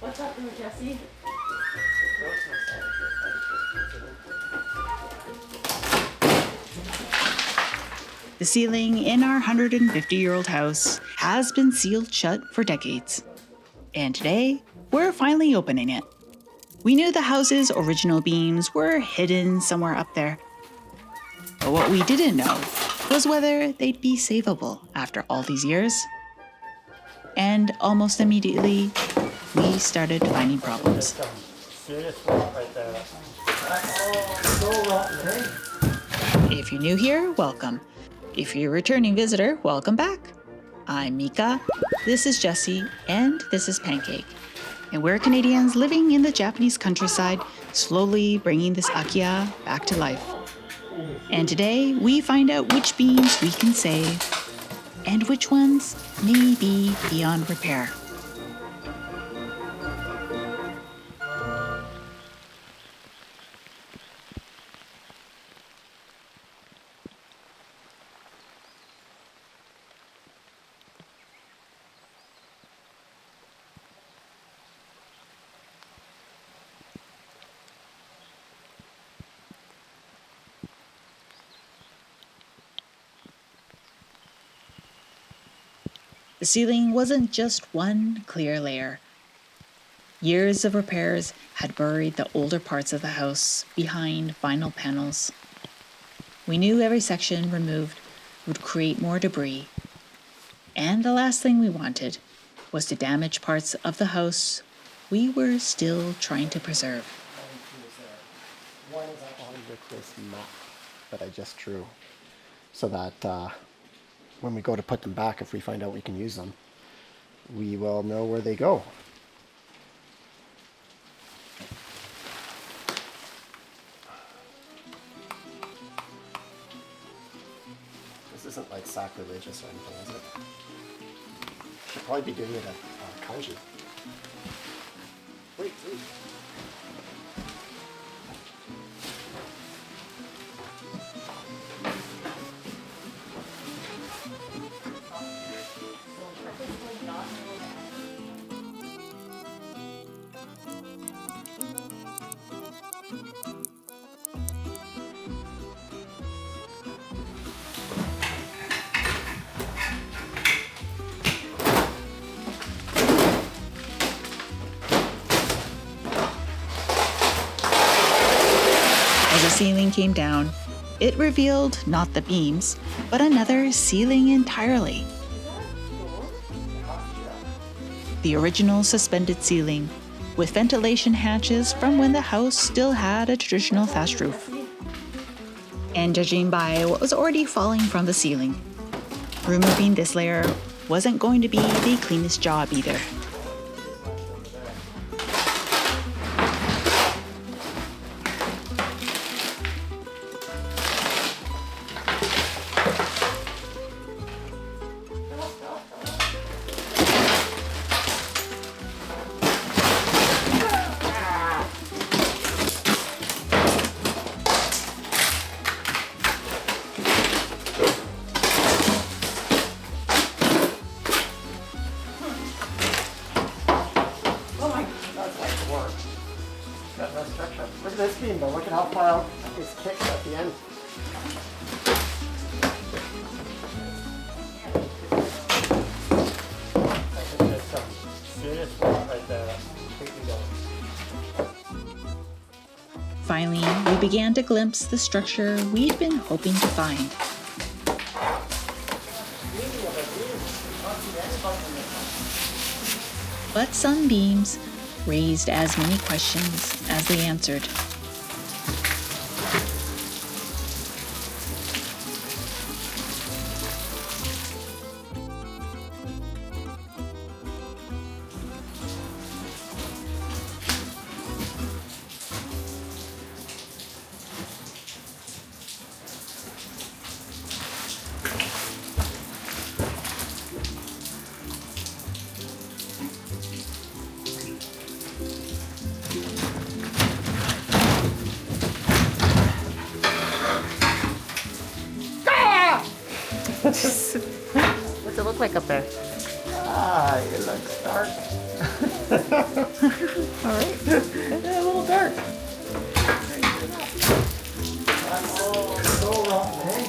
What's up there, Jesse? The ceiling in our 150-year-old house has been sealed shut for decades. And today, we're finally opening it. We knew the house's original beams were hidden somewhere up there. But what we didn't know was whether they'd be savable after all these years. And almost immediately, we started finding problems. If you're new here, welcome. If you're a returning visitor, welcome back. I'm Mika, this is Jessie, and this is Pancake. And we're Canadians living in the Japanese countryside, slowly bringing this Akiya back to life. And today, we find out which beams we can save, and which ones may be beyond repair. The ceiling wasn't just one clear layer. Years of repairs had buried the older parts of the house behind vinyl panels. We knew every section removed would create more debris, and the last thing we wanted was to damage parts of the house we were still trying to preserve. One is on with this map that I just drew, so that when we go to put them back, if we find out we can use them, we will know where they go. This isn't like sacrilegious or anything, is it? Should probably be doing it at kanji. Wait. As the ceiling came down, it revealed not the beams, but another ceiling entirely. The original suspended ceiling, with ventilation hatches from when the house still had a traditional thatched roof. And judging by what was already falling from the ceiling, removing this layer wasn't going to be the cleanest job either. Look at this beam, though. Look at how far out it's kicked at the end. There's some serious work right there. Completely done. Finally, we began to glimpse the structure we'd been hoping to find. But some beams raised as many questions as they answered. What's it look like up there? Ah, it looks dark. All right. It's a little dark. Oh, so rotten, eh?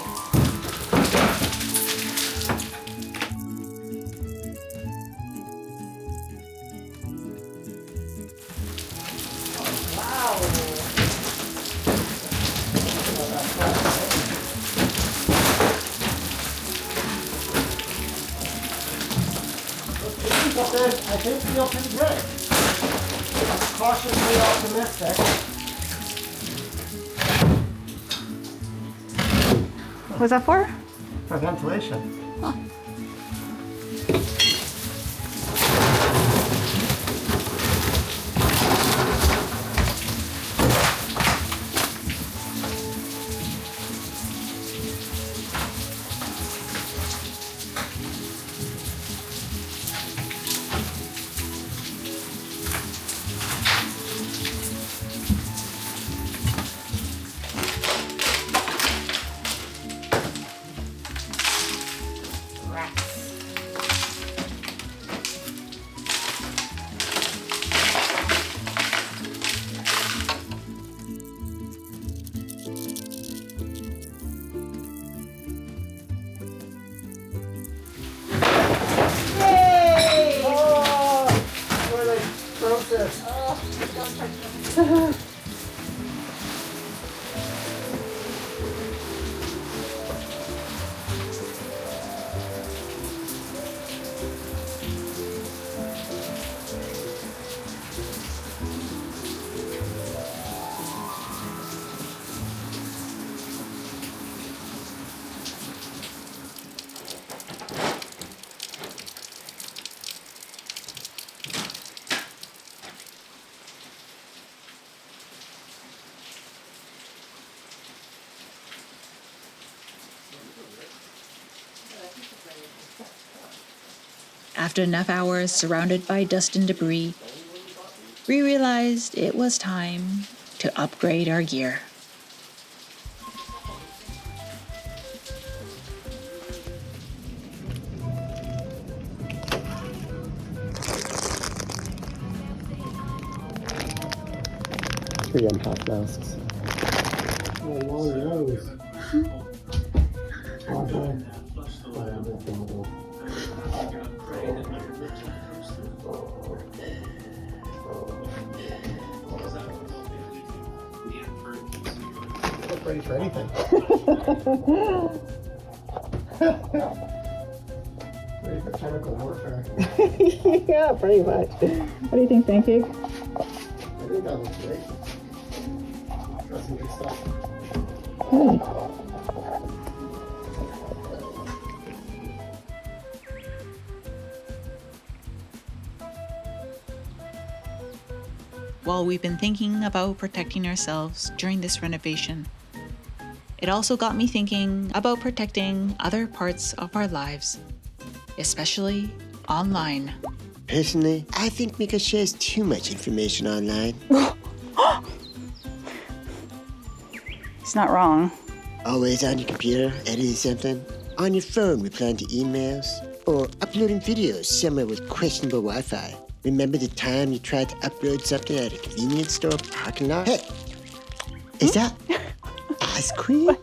Wow. I think feel pretty good. I'm cautiously optimistic. What's that for? For ventilation. Oh. After enough hours surrounded by dust and debris, we realized it was time to upgrade our gear. Three unpacked masks. Oh, long nose. Okay. Look ready for anything. Ready for chemical warfare. Yeah, pretty much. What do you think, Pancake? I think that looks great. Got some good stuff. While we've been thinking about protecting ourselves during this renovation, it also got me thinking about protecting other parts of our lives, especially online. Personally, I think Mika shares too much information online. It's not wrong. Always on your computer, editing something. On your phone, replying to emails. Or uploading videos somewhere with questionable Wi-Fi. Remember the time you tried to upload something at a convenience store parking lot? Hey, is that Ice Queen?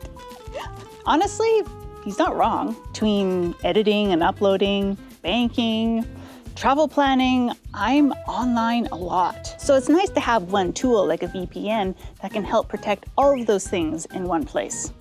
Honestly, he's not wrong. Between editing and uploading, banking, travel planning, I'm online a lot. So it's nice to have one tool like a VPN that can help protect all of those things in one place.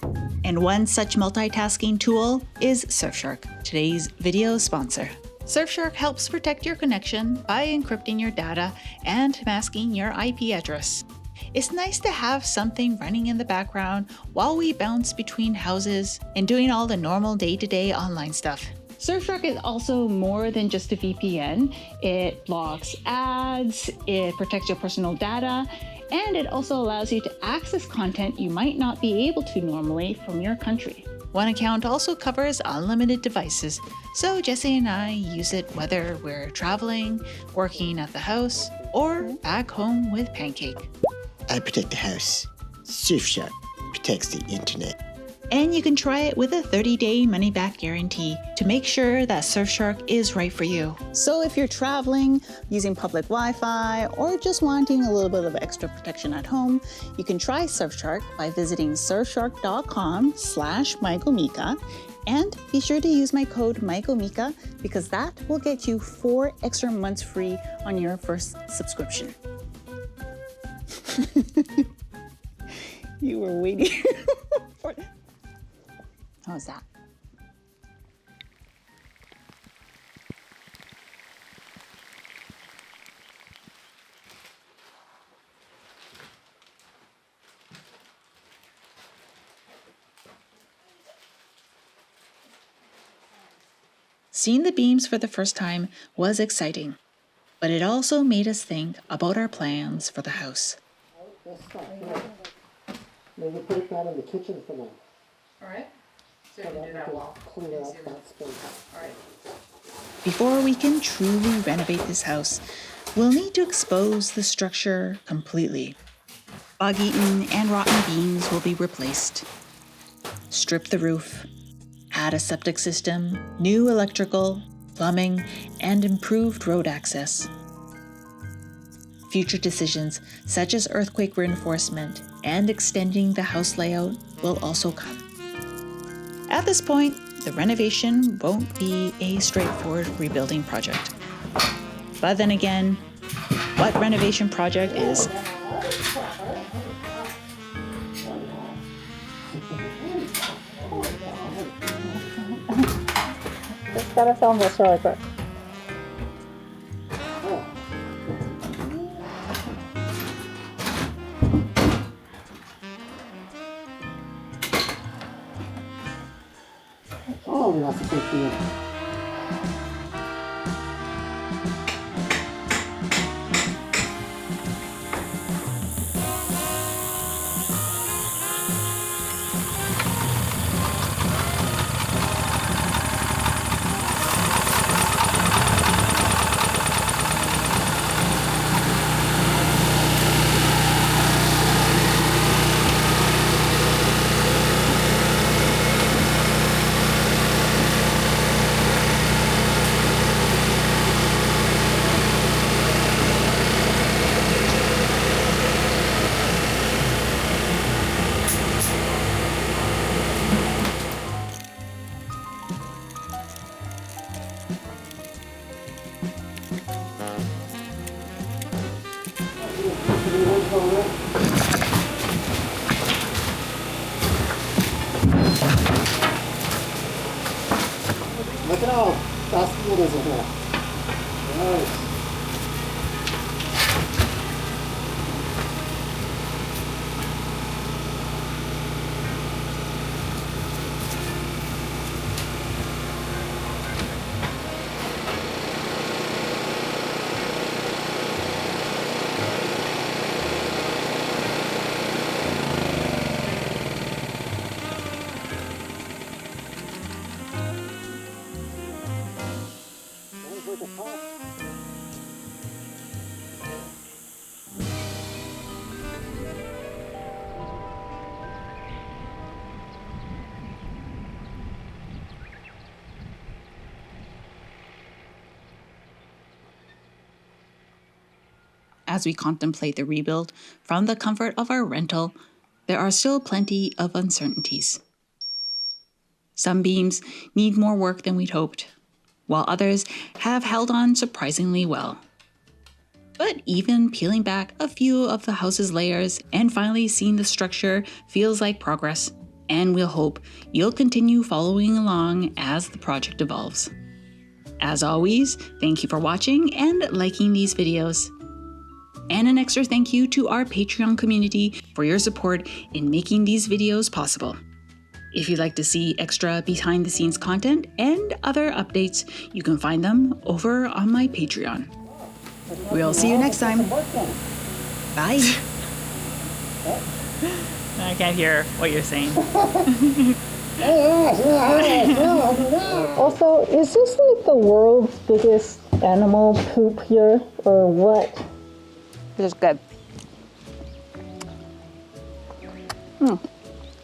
And one such multitasking tool is Surfshark, today's video sponsor. Surfshark helps protect your connection by encrypting your data and masking your IP address. It's nice to have something running in the background while we bounce between houses and doing all the normal day-to-day online stuff. Surfshark is also more than just a VPN. It blocks ads, it protects your personal data, and it also allows you to access content you might not be able to normally from your country. One account also covers unlimited devices, so Jesse and I use it whether we're traveling, working at the house, or back home with Pancake. I protect the house. Surfshark protects the internet. And you can try it with a 30-day money-back guarantee to make sure that Surfshark is right for you. So if you're traveling, using public Wi-Fi, or just wanting a little bit of extra protection at home, you can try Surfshark by visiting surfshark.com/MyGomika, and be sure to use my code MyGomika because that will get you 4 extra months free on your first subscription. You were waiting for it. How was that? Seeing the beams for the first time was exciting, but it also made us think about our plans for the house. This stuff here. Maybe put that in the kitchen for now. All right. So you can do that wall. Clear up that space. All right. Before we can truly renovate this house, we'll need to expose the structure completely. Bog-eaten and rotten beams will be replaced. Strip the roof. Add a septic system, new electrical, plumbing, and improved road access. Future decisions, such as earthquake reinforcement and extending the house layout, will also come. At this point, the renovation won't be a straightforward rebuilding project. But then again, what renovation project is? Just gotta film this really quick. Oh, that's a big deal. Look at how fast it is in here. Nice. As we contemplate the rebuild from the comfort of our rental, there are still plenty of uncertainties. Some beams need more work than we'd hoped, while others have held on surprisingly well. But even peeling back a few of the house's layers and finally seeing the structure feels like progress, and we'll hope you'll continue following along as the project evolves. As always, thank you for watching and liking these videos. And an extra thank you to our Patreon community for your support in making these videos possible. If you'd like to see extra behind-the-scenes content and other updates, you can find them over on my Patreon. We'll see you next time. Bye. I can't hear what you're saying. Also, is this like the world's biggest animal poop here, or what? This is good.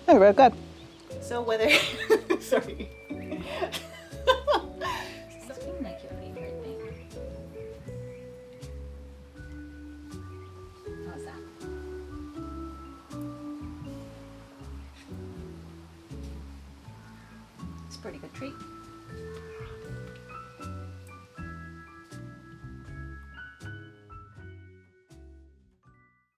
Very good. So whether sorry. Something like your favorite thing. How's that? It's a pretty good treat.